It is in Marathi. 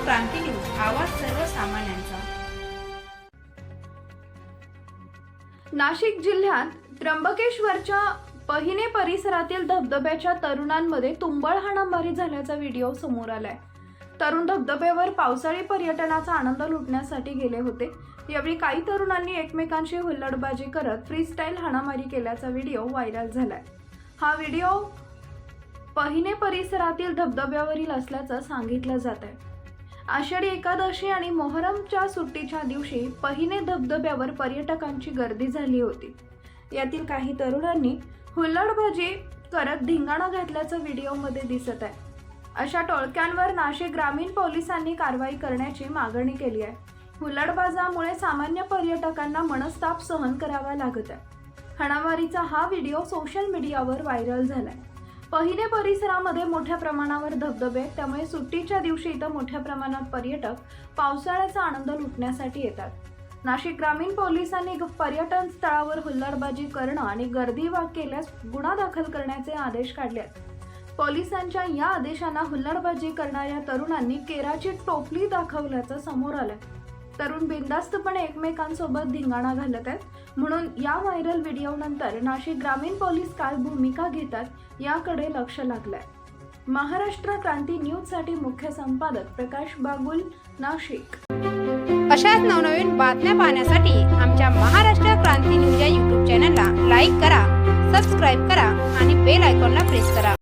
क्रांती न्यूज, आवाज सर्वसामान्यांचा। नाशिक जिल्ह्यात त्र्यंबकेश्वरच्या पहिने परिसरातील धबधब्याच्या तरुणांमध्ये तुंबळ हाणामारी झाल्याचा व्हिडिओ समोर आलाय। तरुण धबधब्यावर पावसाळी पर्यटनाचा आनंद लुटण्यासाठी गेले होते। यावेळी काही तरुणांनी एकमेकांशी हुल्लडबाजी करत फ्रीस्टाईल हाणामारी केल्याचा व्हिडिओ व्हायरल झालाय। हा व्हिडिओ पहिने परिसरातील धबधब्यावरील असल्याचं सांगितलं जात आहे। आषाढी एकादशी आणि मोहरमच्या सुट्टीच्या दिवशी पहिने धबधब्यावर पर्यटकांची गर्दी झाली होती। यातील काही तरुणांनी हुल्लडबाजी करत धिंगाणा घातल्याचं व्हिडिओमध्ये दिसत आहे। अशा टोळक्यांवर नाशिक ग्रामीण पोलिसांनी कारवाई करण्याची मागणी केली आहे। हुल्लडबाजामुळे सामान्य पर्यटकांना मनस्ताप सहन करावा लागत आहे। हाणामारीचा हा व्हिडिओ सोशल मीडियावर व्हायरल झालाय। पहिने परिसरामध्ये मोठ्या प्रमाणावर धबधबे आहेत, त्यामुळे सुट्टीच्या दिवशी इथं मोठ्या प्रमाणात पर्यटक पावसाळ्याचा आनंद लुटण्यासाठी येतात। नाशिक ग्रामीण पोलिसांनी पर्यटन स्थळावर हुल्लडबाजी करणं आणि गर्दी केल्यास गुन्हा दाखल करण्याचे आदेश काढले आहेत। पोलिसांच्या या आदेशांना हुल्लडबाजी करणाऱ्या तरुणांनी केराची टोपली दाखवल्याचं समोर आलंय। तरुण बिनधास्तपणे एकमेकांसोबत धिंगाणा घालत आहेत, म्हणून या व्हायरल व्हिडिओनंतर नाशिक ग्रामीण पोलीस काय भूमिका घेतात याकडे लक्ष लागलंय। महाराष्ट्र क्रांती न्यूज साठी मुख्य संपादक प्रकाश बागुल, नाशिक। अशाच नवनवीन बातम्या पाहण्यासाठी आमच्या महाराष्ट्र क्रांती न्यूज या YouTube चॅनलला लाईक करा, सबस्क्राईब करा आणि बेल आयकॉनला प्रेस करा।